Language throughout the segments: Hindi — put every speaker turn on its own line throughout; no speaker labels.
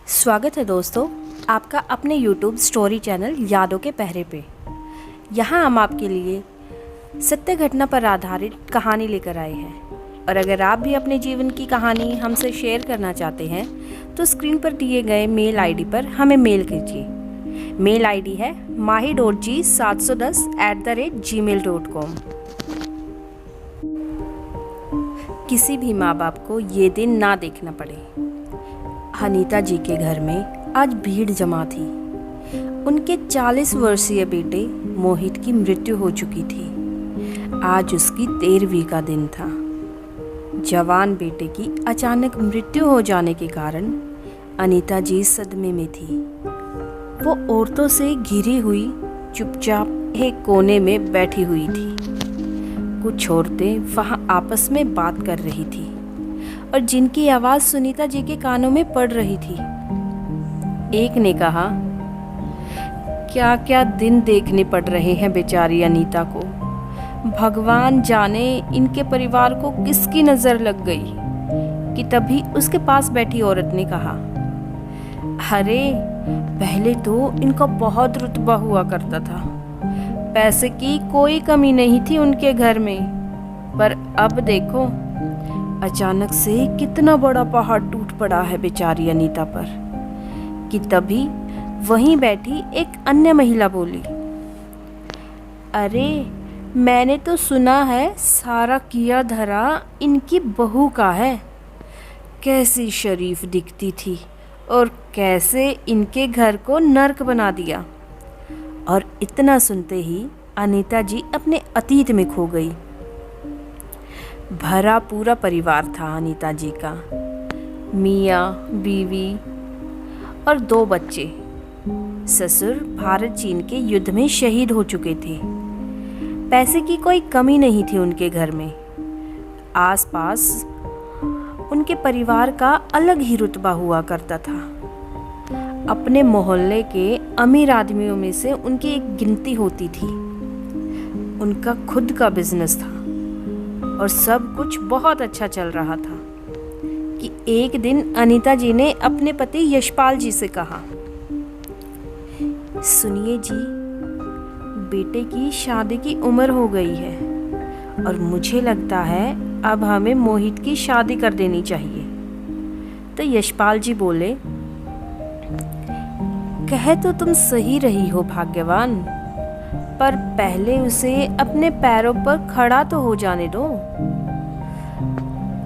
स्वागत है दोस्तों आपका अपने YouTube स्टोरी चैनल यादों के पहरे पे। यहाँ हम आपके लिए सत्य घटना पर आधारित कहानी लेकर आए हैं और अगर आप भी अपने जीवन की कहानी हमसे शेयर करना चाहते हैं तो स्क्रीन पर दिए गए मेल आईडी पर हमें मेल कीजिए। मेल आईडी है mahi.g710@gmail.com। किसी भी माँ बाप को ये दिन ना देखना पड़े। अनीता जी के घर में आज भीड़ जमा थी। उनके 40 वर्षीय बेटे मोहित की मृत्यु हो चुकी थी। आज उसकी 13वीं का दिन था। जवान बेटे की अचानक मृत्यु हो जाने के कारण अनीता जी सदमे में थी। वो औरतों से घिरी हुई चुपचाप एक कोने में बैठी हुई थी। कुछ औरतें वहां आपस में बात कर रही थी और जिनकी आवाज़ सुनीता जी के कानों में पड़ रही थी। एक ने कहा, क्या क्या दिन देखने पड़ रहे हैं बेचारी अनीता को। भगवान जाने इनके परिवार को किसकी नज़र लग गई। कि तभी उसके पास बैठी औरत ने कहा, अरे पहले तो इनका बहुत रुतबा हुआ करता था। पैसे की कोई कमी नहीं थी उनके घर में, पर अब देखो अचानक से कितना बड़ा पहाड़ टूट पड़ा है बेचारी अनीता पर। कि तभी वहीं बैठी एक अन्य महिला बोली, अरे मैंने तो सुना है सारा किया धरा इनकी बहू का है। कैसी शरीफ दिखती थी और कैसे इनके घर को नर्क बना दिया। और इतना सुनते ही अनीता जी अपने अतीत में खो गई। भरा पूरा परिवार था अनीता जी का, मियाँ, बीवी और 2 बच्चे। ससुर भारत चीन के युद्ध में शहीद हो चुके थे। पैसे की कोई कमी नहीं थी उनके घर में। आसपास उनके परिवार का अलग ही रुतबा हुआ करता था। अपने मोहल्ले के अमीर आदमियों में से उनकी एक गिनती होती थी। उनका खुद का बिजनेस था और सब कुछ बहुत अच्छा चल रहा था कि एक दिन अनीता जी ने अपने पति यशपाल जी से कहा, सुनिए जी, बेटे की शादी की उम्र हो गई है और मुझे लगता है अब हमें मोहित की शादी कर देनी चाहिए। तो यशपाल जी बोले, कहे तो तुम सही रही हो भाग्यवान, पर पहले उसे अपने पैरों पर खड़ा तो हो जाने दो।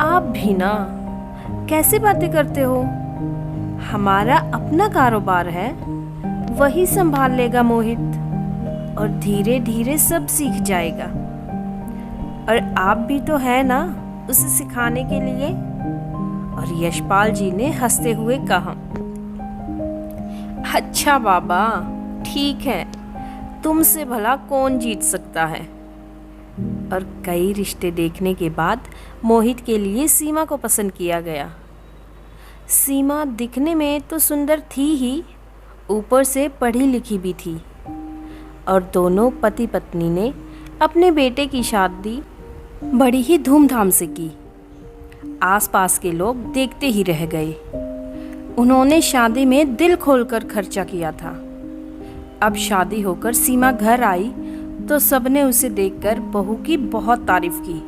आप भी ना, कैसे बातें करते हो। हमारा अपना कारोबार है, वही संभाल लेगा मोहित और धीरे धीरे सब सीख जाएगा। और आप भी तो है ना उसे सिखाने के लिए। और यशपाल जी ने हंसते हुए कहा, अच्छा बाबा ठीक है, तुमसे भला कौन जीत सकता है। और कई रिश्ते देखने के बाद मोहित के लिए सीमा को पसंद किया गया। सीमा दिखने में तो सुंदर थी ही, ऊपर से पढ़ी लिखी भी थी। और दोनों पति पत्नी ने अपने बेटे की शादी बड़ी ही धूमधाम से की। आसपास के लोग देखते ही रह गए। उन्होंने शादी में दिल खोलकर खर्चा किया था। अब शादी होकर सीमा घर आई तो सबने उसे देखकर बहू की बहुत तारीफ की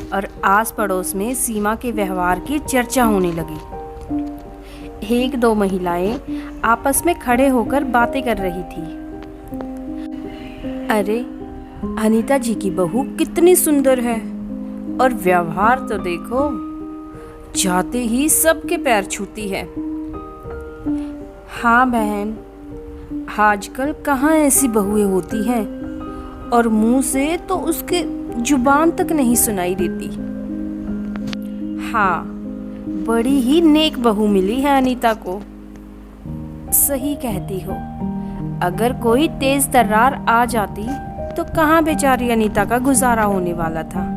और आस पड़ोस में सीमा के व्यवहार की चर्चा होने लगी। 1-2 महिलाएं आपस में खड़े होकर बातें कर रही थी। अरे अनीता जी की बहू कितनी सुंदर है और व्यवहार तो देखो, जाते ही सबके पैर छूती है। हाँ बहन, आजकल कहाँ ऐसी बहुएं होती हैं और मुंह से तो उसके जुबान तक नहीं सुनाई देती। हाँ, बड़ी ही नेक बहू मिली है अनीता को। सही कहती हो, अगर कोई तेज तर्रार आ जाती तो कहाँ बेचारी अनीता का गुजारा होने वाला था।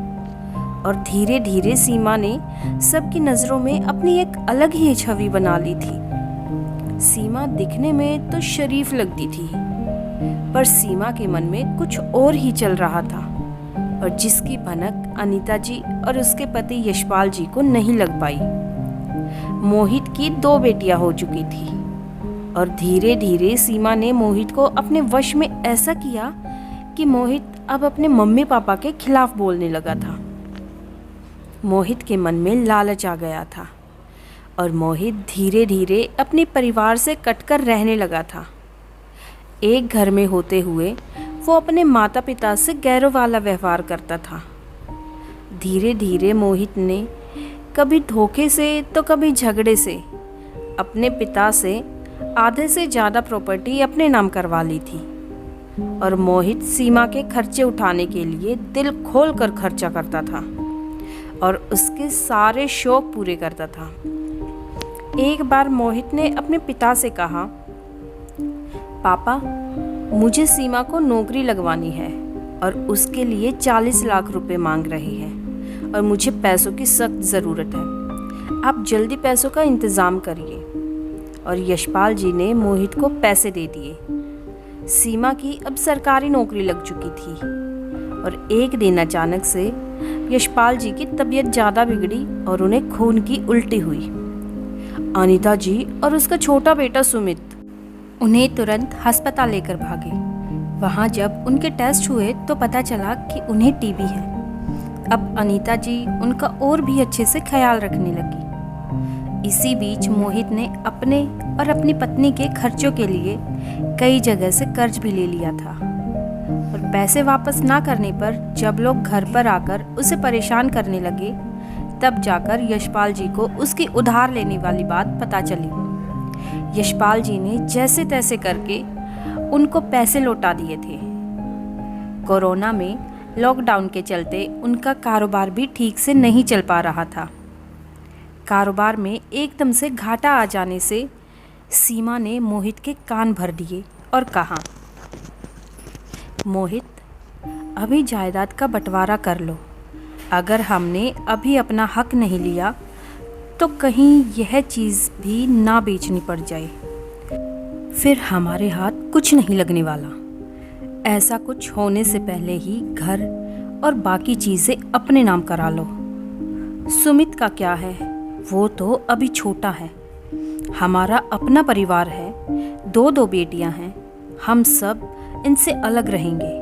और धीरे धीरे सीमा ने सबकी नज़रों में अपनी एक अलग ही छवि बना ली थी। सीमा दिखने में तो शरीफ लगती थी, पर सीमा के मन में कुछ और ही चल रहा था और जिसकी भनक अनीता जी और उसके पति यशपाल जी को नहीं लग पाई। मोहित की 2 बेटियां हो चुकी थी और धीरे धीरे सीमा ने मोहित को अपने वश में ऐसा किया कि मोहित अब अपने मम्मी पापा के खिलाफ बोलने लगा था। मोहित के मन में लालच आ गया था और मोहित धीरे धीरे अपने परिवार से कटकर रहने लगा था। एक घर में होते हुए वो अपने माता पिता से गैरों वाला व्यवहार करता था। धीरे धीरे मोहित ने कभी धोखे से तो कभी झगड़े से अपने पिता से आधे से ज़्यादा प्रॉपर्टी अपने नाम करवा ली थी और मोहित सीमा के खर्चे उठाने के लिए दिल खोल कर खर्चा करता था और उसके सारे शौक पूरे करता था। एक बार मोहित ने अपने पिता से कहा, पापा, मुझे सीमा को नौकरी लगवानी है और उसके लिए 40 लाख रुपए मांग रही है और मुझे पैसों की सख्त ज़रूरत है। आप जल्दी पैसों का इंतज़ाम करिए। और यशपाल जी ने मोहित को पैसे दे दिए। सीमा की अब सरकारी नौकरी लग चुकी थी और एक दिन अचानक से यशपाल जी की तबीयत ज़्यादा बिगड़ी और उन्हें खून की उल्टी हुई। अनीता जी और उसका छोटा बेटा सुमित उन्हें तुरंत अस्पताल लेकर भागे। वहाँ जब उनके टेस्ट हुए तो पता चला कि उन्हें टीबी है। अब अनीता जी उनका और भी अच्छे से ख्याल रखने लगी। इसी बीच मोहित ने अपने और अपनी पत्नी के खर्चों के लिए कई जगह से कर्ज भी ले लिया था और पैसे वापस ना करने पर जब लोग घर पर आकर उसे परेशान करने लगे तब जाकर यशपाल जी को उसकी उधार लेने वाली बात पता चली। यशपाल जी ने जैसे तैसे करके उनको पैसे लौटा दिए थे। कोरोना में लॉकडाउन के चलते उनका कारोबार भी ठीक से नहीं चल पा रहा था। कारोबार में एकदम से घाटा आ जाने से सीमा ने मोहित के कान भर दिए और कहा, मोहित, अभी जायदाद का बंटवारा कर लो। अगर हमने अभी अपना हक नहीं लिया तो कहीं यह चीज़ भी ना बेचनी पड़ जाए, फिर हमारे हाथ कुछ नहीं लगने वाला। ऐसा कुछ होने से पहले ही घर और बाकी चीज़ें अपने नाम करा लो। सुमित का क्या है, वो तो अभी छोटा है। हमारा अपना परिवार है, 2 बेटियां हैं, हम सब इनसे अलग रहेंगे।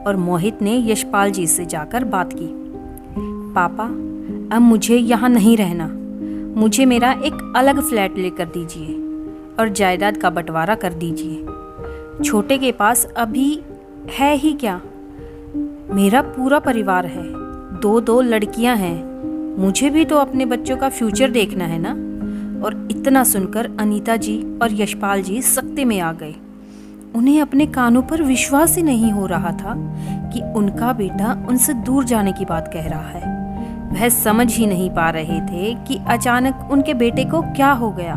और मोहित ने यशपाल जी से जाकर बात की, पापा, अब मुझे यहाँ नहीं रहना, मुझे मेरा एक अलग फ्लैट लेकर दीजिए और जायदाद का बंटवारा कर दीजिए। छोटे के पास अभी है ही क्या, मेरा पूरा परिवार है, 2 लड़कियां हैं, मुझे भी तो अपने बच्चों का फ्यूचर देखना है ना। और इतना सुनकर अनीता जी और यशपाल जी सख्ते में आ गए। उन्हें अपने कानों पर विश्वास ही नहीं हो रहा था कि उनका बेटा उनसे दूर जाने की बात कह रहा है। वह समझ ही नहीं पा रहे थे कि अचानक उनके बेटे को क्या हो गया।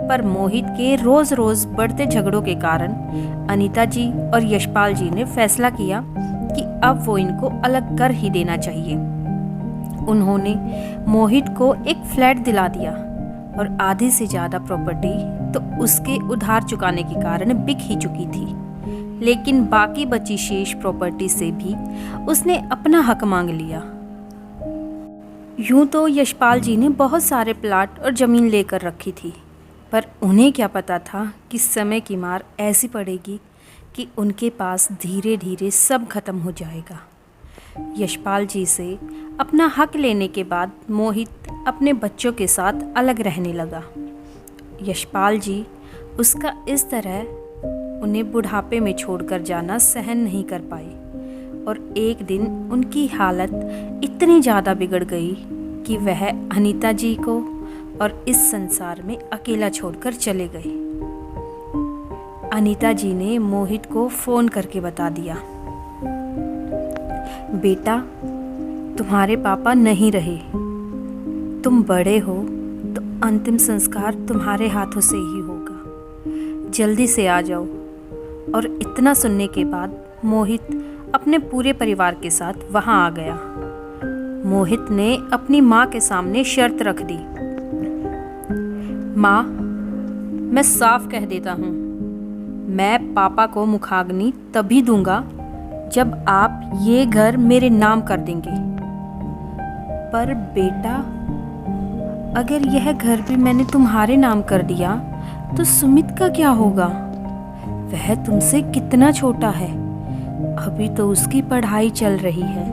पर मोहित के रोज रोज बढ़ते झगड़ों के कारण अनीता जी और यशपाल जी ने फैसला किया कि अब वो इनको अलग कर ही देना चाहिए। उन्होंने मोहित को एक फ्लैट दिला दिया और आधे से ज़्यादा प्रॉपर्टी तो उसके उधार चुकाने के कारण बिक ही चुकी थी, लेकिन बाकी बची शेष प्रॉपर्टी से भी उसने अपना हक मांग लिया। यूं तो यशपाल जी ने बहुत सारे प्लाट और ज़मीन लेकर रखी थी, पर उन्हें क्या पता था कि समय की मार ऐसी पड़ेगी कि उनके पास धीरे धीरे सब खत्म हो जाएगा। यशपाल जी से अपना हक लेने के बाद मोहित अपने बच्चों के साथ अलग रहने लगा। यशपाल जी उसका इस तरह उन्हें बुढ़ापे में छोड़कर जाना सहन नहीं कर पाए और एक दिन उनकी हालत इतनी ज़्यादा बिगड़ गई कि वह अनीता जी को और इस संसार में अकेला छोड़कर चले गए। अनीता जी ने मोहित को फ़ोन करके बता दिया, बेटा, तुम्हारे पापा नहीं रहे, तुम बड़े हो तो अंतिम संस्कार तुम्हारे हाथों से ही होगा, जल्दी से आ जाओ। और इतना सुनने के बाद मोहित अपने पूरे परिवार के साथ वहां आ गया। मोहित ने अपनी माँ के सामने शर्त रख दी, माँ, मैं साफ कह देता हूँ, मैं पापा को मुखाग्नि तभी दूंगा जब आप ये घर मेरे नाम कर देंगे। पर बेटा, अगर यह घर भी मैंने तुम्हारे नाम कर दिया तो सुमित का क्या होगा? वह तुमसे कितना छोटा है, अभी तो उसकी पढ़ाई चल रही है।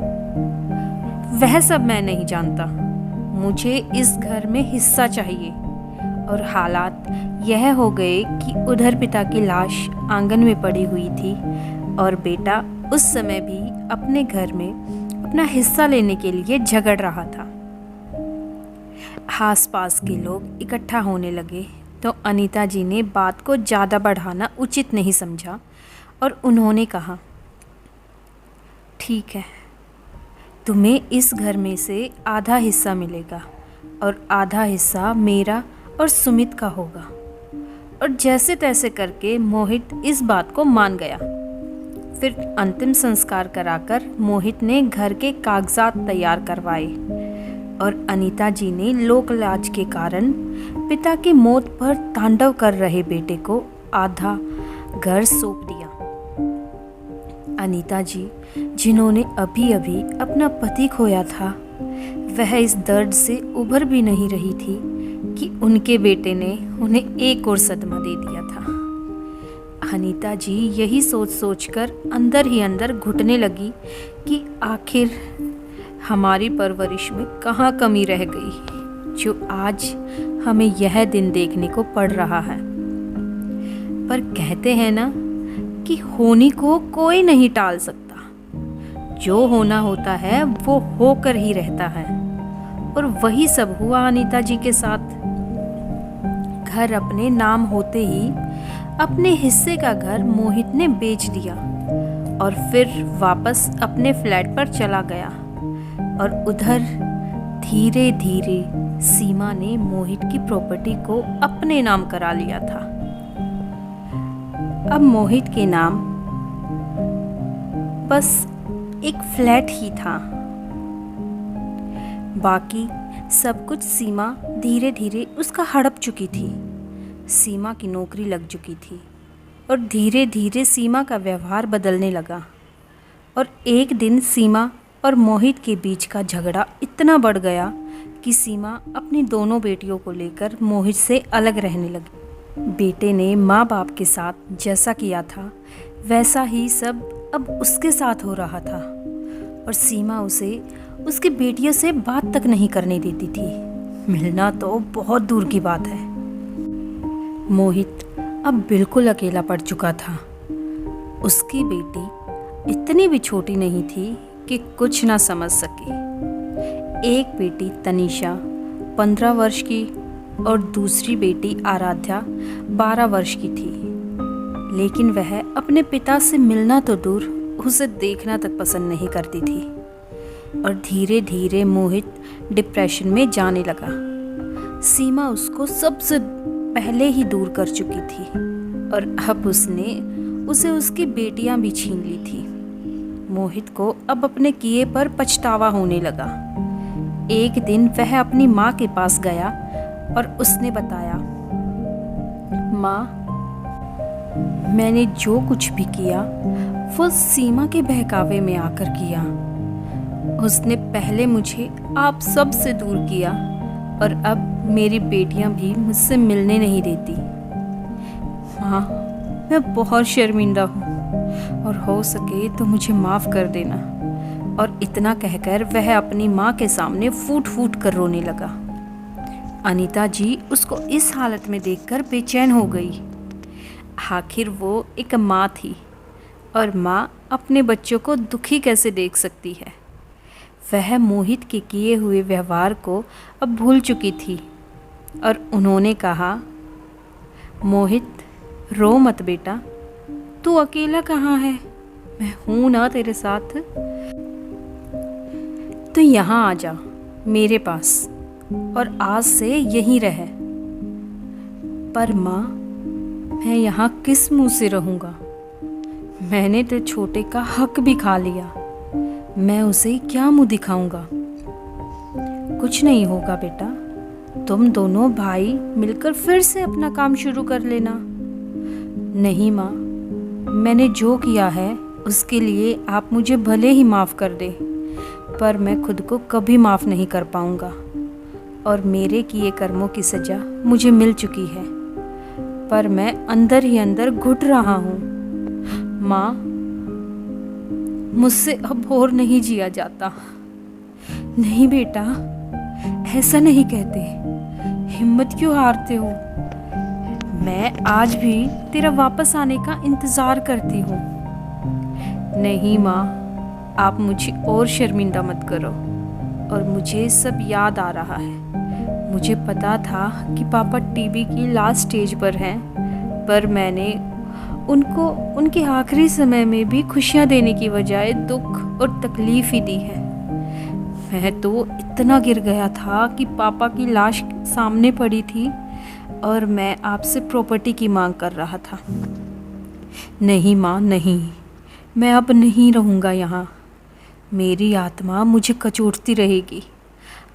वह सब मैं नहीं जानता, मुझे इस घर में हिस्सा चाहिए। और हालात यह हो गए कि उधर पिता की लाश आंगन में पड़ी हुई थी और बेटा उस समय भी अपने घर में अपना हिस्सा लेने के लिए झगड़ रहा था। आसपास के लोग इकट्ठा होने लगे तो अनीता जी ने बात को ज़्यादा बढ़ाना उचित नहीं समझा और उन्होंने कहा, ठीक है, तुम्हें इस घर में से आधा हिस्सा मिलेगा और आधा हिस्सा मेरा और सुमित का होगा। और जैसे तैसे करके मोहित इस बात को मान गया। फिर अंतिम संस्कार कराकर मोहित ने घर के कागजात तैयार करवाए और अनीता जी ने लोक लाज के कारण पिता की मौत पर तांडव कर रहे बेटे को आधा घर सौंप दिया। अनीता जी, जिन्होंने अभी अभी अपना पति खोया था, वह इस दर्द से उभर भी नहीं रही थी कि उनके बेटे ने उन्हें एक और सदमा दे दिया था। अनीता जी यही सोच सोचकर अंदर ही अंदर घुटने लगी कि आखिर हमारी परवरिश में कहाँ कमी रह गई जो आज हमें यह दिन देखने को पड़ रहा है। पर कहते हैं ना कि होनी को कोई नहीं टाल सकता, जो होना होता है वो होकर ही रहता है। और वही सब हुआ अनीता जी के साथ। घर अपने नाम होते ही अपने हिस्से का घर मोहित ने बेच दिया और फिर वापस अपने फ्लैट पर चला गया। और उधर धीरे धीरे सीमा ने मोहित की प्रॉपर्टी को अपने नाम करा लिया था। अब मोहित के नाम बस एक फ्लैट ही था, बाकी सब कुछ सीमा धीरे धीरे उसका हड़प चुकी थी। सीमा की नौकरी लग चुकी थी और धीरे धीरे सीमा का व्यवहार बदलने लगा। और एक दिन सीमा और मोहित के बीच का झगड़ा इतना बढ़ गया कि सीमा अपनी दोनों बेटियों को लेकर मोहित से अलग रहने लगी। बेटे ने माँ बाप के साथ जैसा किया था वैसा ही सब अब उसके साथ हो रहा था और सीमा उसे उसकी बेटियों से बात तक नहीं करने देती थी। मिलना तो बहुत दूर की बात है। मोहित अब बिल्कुल अकेला पड़ चुका था। उसकी बेटी इतनी भी छोटी नहीं थी कि कुछ ना समझ सके। एक बेटी तनीषा 15 वर्ष की और दूसरी बेटी आराध्या 12 वर्ष की थी, लेकिन वह अपने पिता से मिलना तो दूर उसे देखना तक पसंद नहीं करती थी। और धीरे धीरे मोहित डिप्रेशन में जाने लगा। सीमा उसको सबसे पहले ही दूर कर चुकी थी और अब उसने उसे उसकी बेटियां भी छीन ली थी। मोहित को अब अपने किए पर पछतावा होने लगा। एक दिन वह अपनी माँ के पास गया और उसने बताया, माँ, मैंने जो कुछ भी किया वो सीमा के बहकावे में आकर किया। उसने पहले मुझे आप सब से दूर किया और अब मेरी बेटियां भी मुझसे मिलने नहीं देती। माँ, मैं बहुत शर्मिंदा हूँ और हो सके तो मुझे माफ़ कर देना। और इतना कहकर वह अपनी माँ के सामने फूट फूट कर रोने लगा। अनीता जी उसको इस हालत में देखकर बेचैन हो गई। आखिर वो एक माँ थी और माँ अपने बच्चों को दुखी कैसे देख सकती है। वह मोहित के किए हुए व्यवहार को अब भूल चुकी थी और उन्होंने कहा, मोहित, रो मत बेटा, तू अकेला कहाँ है, मैं हूँ ना तेरे साथ। तू यहाँ आ जा मेरे पास और आज से यहीं रह। पर माँ, मैं यहाँ किस मुँह से रहूँगा? मैंने तो छोटे का हक भी खा लिया, मैं उसे क्या मुँह दिखाऊंगा? कुछ नहीं होगा बेटा, तुम दोनों भाई मिलकर फिर से अपना काम शुरू कर लेना। नहीं माँ, मैंने जो किया है उसके लिए आप मुझे भले ही माफ़ कर दे, पर मैं खुद को कभी माफ़ नहीं कर पाऊंगा। और मेरे किए कर्मों की सज़ा मुझे मिल चुकी है, पर मैं अंदर ही अंदर घुट रहा हूँ। माँ, मुझसे अब और नहीं जिया जाता। नहीं बेटा, ऐसा नहीं कहते, हिम्मत क्यों हारते हो? मैं आज भी तेरा वापस आने का इंतज़ार करती हूँ। नहीं माँ, आप मुझे और शर्मिंदा मत करो। और मुझे सब याद आ रहा है। मुझे पता था कि पापा टीबी की लास्ट स्टेज पर हैं, पर मैंने उनको उनके आखिरी समय में भी खुशियाँ देने की बजाय दुख और तकलीफ़ ही दी है। मैं तो इतना गिर गया था कि पापा की लाश सामने पड़ी थी और मैं आपसे प्रॉपर्टी की मांग कर रहा था। नहीं माँ, नहीं, मैं अब नहीं रहूँगा यहाँ। मेरी आत्मा मुझे कचोटती रहेगी।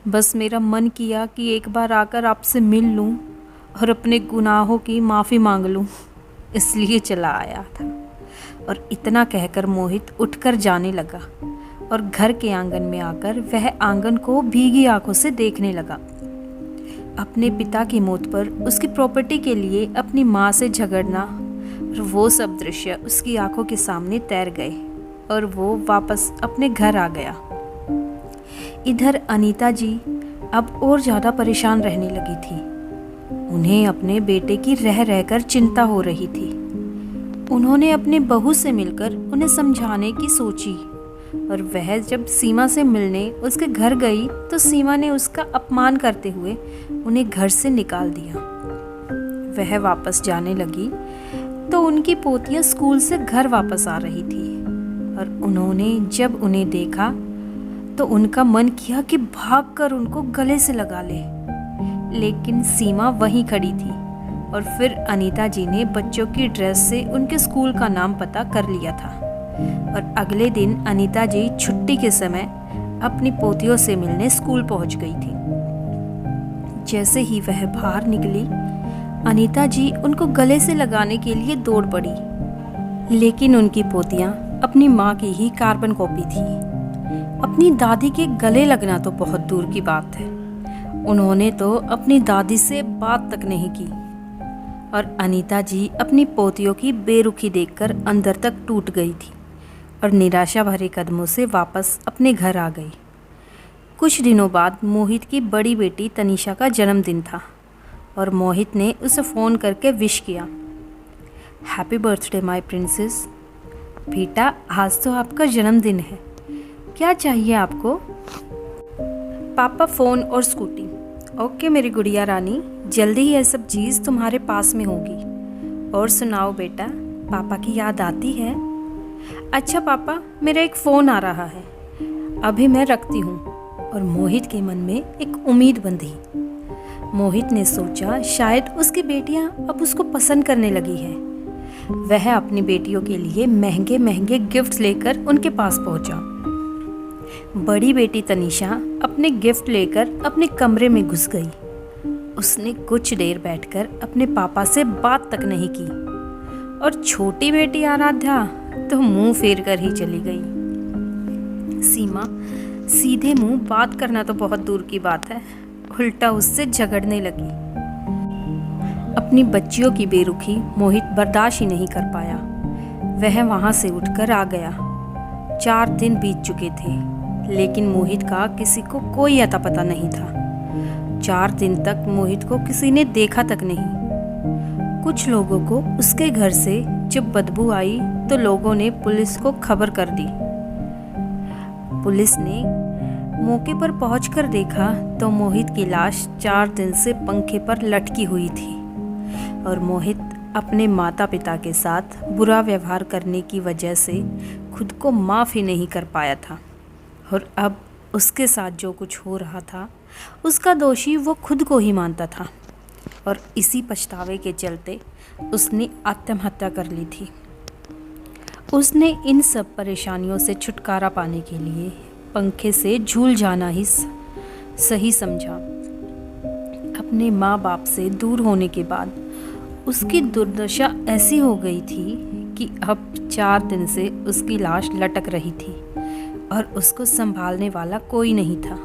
बस मेरा मन किया कि एक बार आकर आपसे मिल लूँ और अपने गुनाहों की माफ़ी मांग लूँ, इसलिए चला आया था। और इतना कहकर मोहित उठकर जाने लगा और घर के आंगन में आकर वह आंगन को भीगी आंखों से देखने लगा। अपने पिता की मौत पर उसकी प्रॉपर्टी के लिए अपनी माँ से झगड़ना और वो सब दृश्य उसकी आंखों के सामने तैर गए और वो वापस अपने घर आ गया। इधर अनीता जी अब और ज़्यादा परेशान रहने लगी थी। उन्हें अपने बेटे की रह रहकर चिंता हो रही थी। उन्होंने अपनी बहू से मिलकर उन्हें समझाने की सोची और वह जब सीमा से मिलने उसके घर गई तो सीमा ने उसका अपमान करते हुए उन्हें घर से निकाल दिया। वह वापस जाने लगी तो उनकी पोतियां स्कूल से घर वापस आ रही थी और उन्होंने जब उन्हें देखा तो उनका मन किया कि भागकर उनको गले से लगा ले, लेकिन सीमा वहीं खड़ी थी। और फिर अनीता जी ने बच्चों की ड्रेस से उनके स्कूल का नाम पता कर लिया था और अगले दिन अनीता जी छुट्टी के समय अपनी पोतियों से मिलने स्कूल पहुंच गई थी। जैसे ही वह बाहर निकली, अनीता जी उनको गले से लगाने के लिए दौड़ पड़ी, लेकिन उनकी पोतियां अपनी माँ की ही कार्बन कॉपी थी। अपनी दादी के गले लगना तो बहुत दूर की बात है, उन्होंने तो अपनी दादी से बात तक नहीं की। और अनीता जी अपनी पोतियों की बेरुखी देखकर अंदर तक टूट गई थी और निराशा भरे कदमों से वापस अपने घर आ गई। कुछ दिनों बाद मोहित की बड़ी बेटी तनीषा का जन्मदिन था और मोहित ने उसे फ़ोन करके विश किया। Happy birthday my princess. बेटा, आज तो आपका जन्मदिन है, क्या चाहिए आपको? पापा, फ़ोन और स्कूटी। ओके मेरी गुड़िया रानी, जल्दी ही ये सब चीज़ तुम्हारे पास में होगी। और सुनाओ बेटा, पापा की याद आती है? अच्छा पापा, मेरा एक फ़ोन आ रहा है, अभी मैं रखती हूँ। और मोहित के मन में एक उम्मीद बंधी। मोहित ने सोचा शायद उसकी बेटियाँ अब उसको पसंद करने लगी है। वह अपनी बेटियों के लिए महंगे महंगे गिफ्ट लेकर उनके पास पहुँचा। बड़ी बेटी तनीषा अपने गिफ्ट लेकर अपने कमरे में घुस गई। उसने कुछ देर बैठकर अपने पापा से बात तक नहीं की और छोटी बेटी आराध्या तो मुंह फेर कर ही चली गई। सीमा सीधे मुंह बात करना तो बहुत दूर की बात है, उल्टा उससे झगड़ने लगी। अपनी बच्चियों की बेरुखी मोहित बर्दाश्त ही नहीं कर पाया। वह वहां से उठकर आ गया। 4 दिन बीत चुके थे, लेकिन मोहित का किसी को कोई अता पता नहीं था। 4 दिन तक मोहित को किसी ने देखा तक नहीं। कुछ लोगों को उसके घर से जब बदबू आई तो लोगों ने पुलिस को खबर कर दी। पुलिस ने मौके पर पहुंचकर देखा तो मोहित की लाश 4 दिन से पंखे पर लटकी हुई थी और मोहित अपने माता पिता के साथ बुरा व्यवहार करने की वजह से खुद को माफ़ ही नहीं कर पाया था। और अब उसके साथ जो कुछ हो रहा था उसका दोषी वो खुद को ही मानता था और इसी पछतावे के चलते उसने आत्महत्या कर ली थी। उसने इन सब परेशानियों से छुटकारा पाने के लिए पंखे से झूल जाना ही सही समझा। अपने माँ बाप से दूर होने के बाद उसकी दुर्दशा ऐसी हो गई थी कि अब 4 दिन से उसकी लाश लटक रही थी और उसको संभालने वाला कोई नहीं था।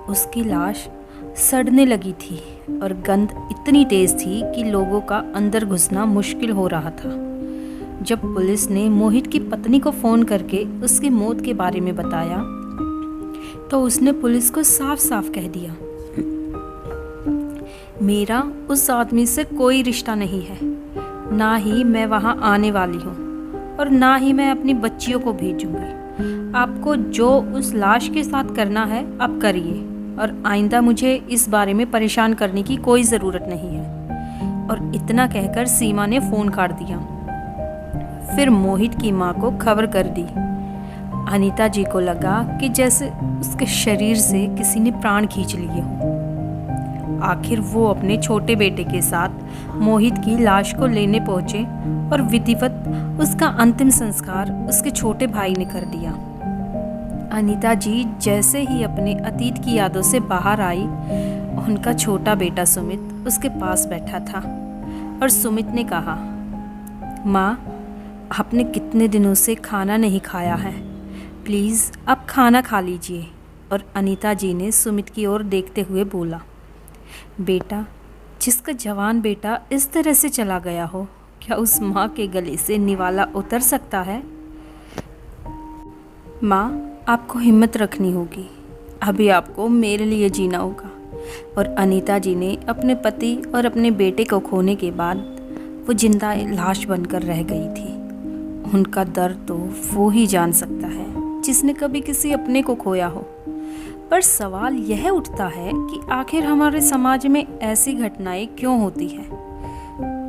उसकी लाश सड़ने लगी थी और गंध इतनी तेज थी कि लोगों का अंदर घुसना मुश्किल हो रहा था। जब पुलिस ने मोहित की पत्नी को फ़ोन करके उसकी मौत के बारे में बताया तो उसने पुलिस को साफ साफ कह दिया, मेरा उस आदमी से कोई रिश्ता नहीं है, ना ही मैं वहाँ आने वाली हूँ और ना ही मैं अपनी बच्चियों को भेजूंगी। आपको जो उस लाश के साथ करना है आप करिए और आइंदा मुझे इस बारे में परेशान करने की कोई ज़रूरत नहीं है। और इतना कहकर सीमा ने फ़ोन काट दिया। फिर मोहित की माँ को खबर कर दी। अनीता जी को लगा कि जैसे उसके शरीर से किसी ने प्राण खींच लिए हो। आखिर वो अपने छोटे बेटे के साथ मोहित की लाश को लेने पहुंचे और विधिवत उसका अंतिम संस्कार उसके छोटे भाई ने कर दिया। अनीता जी जैसे ही अपने अतीत की यादों से बाहर आई, उनका छोटा बेटा सुमित उसके पास बैठा था और सुमित ने कहा, माँ, आपने कितने दिनों से खाना नहीं खाया है, प्लीज़ आप खाना खा लीजिए। और अनीता जी ने सुमित की ओर देखते हुए बोला, बेटा, जिसका जवान बेटा इस तरह से चला गया हो, क्या उस माँ के गले से निवाला उतर सकता है? माँ, आपको हिम्मत रखनी होगी, अभी आपको मेरे लिए जीना होगा। और अनीता जी ने अपने पति और अपने बेटे को खोने के बाद वो जिंदा लाश बनकर रह गई थी। उनका दर्द तो वो ही जान सकता है जिसने कभी किसी अपने को खोया हो। पर सवाल यह उठता है कि आखिर हमारे समाज में ऐसी घटनाएं क्यों होती हैं?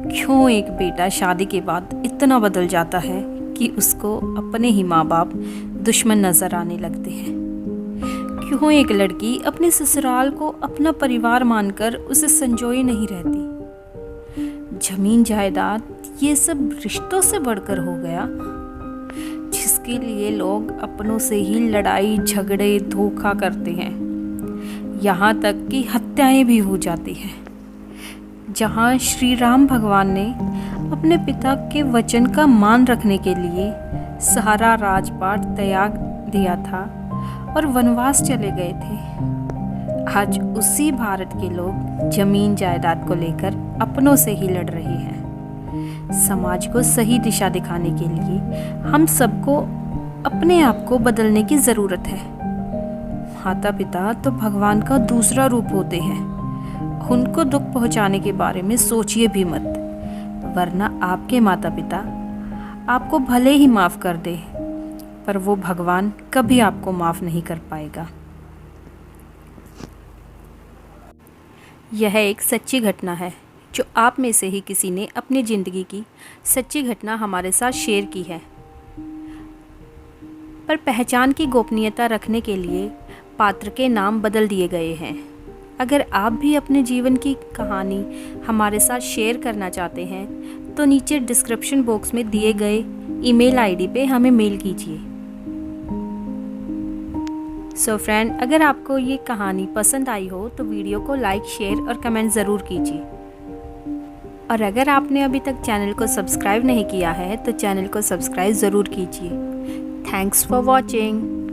क्यों एक बेटा शादी के बाद इतना बदल जाता है कि उसको अपने ही माँ बाप दुश्मन नजर आने लगते हैं? क्यों एक लड़की अपने ससुराल को अपना परिवार मानकर उसे संजोए नहीं रहती? जमीन जायदाद ये सब रिश्तों से बढ़कर हो गया, जिसके लिए लोग अपनों से ही लड़ाई झगड़े धोखा करते हैं, यहाँ तक कि हत्याएं भी हो जाती हैं। जहाँ श्री राम भगवान ने अपने पिता के वचन का मान रखने के लिए सारा राजपाट त्याग दिया था और वनवास चले गए थे, आज उसी भारत के लोग जमीन जायदाद को लेकर अपनों से ही लड़ रहे हैं। समाज को सही दिशा दिखाने के लिए हम सबको अपने आप को बदलने की ज़रूरत है। माता पिता तो भगवान का दूसरा रूप होते हैं, उनको दुख पहुंचाने के बारे में सोचिए भी मत, वरना आपके माता पिता आपको भले ही माफ़ कर दे, पर वो भगवान कभी आपको माफ़ नहीं कर पाएगा। यह एक सच्ची घटना है जो आप में से ही किसी ने अपनी ज़िंदगी की सच्ची घटना हमारे साथ शेयर की है। पर पहचान की गोपनीयता रखने के लिए पात्र के नाम बदल दिए गए हैं। अगर आप भी अपने जीवन की कहानी हमारे साथ शेयर करना चाहते हैं तो नीचे डिस्क्रिप्शन बॉक्स में दिए गए ईमेल आईडी पे हमें मेल कीजिए। सो फ्रेंड, अगर आपको ये कहानी पसंद आई हो तो वीडियो को लाइक, शेयर और कमेंट ज़रूर कीजिए। और अगर आपने अभी तक चैनल को सब्सक्राइब नहीं किया है तो चैनल को सब्सक्राइब ज़रूर कीजिए। Thanks for watching.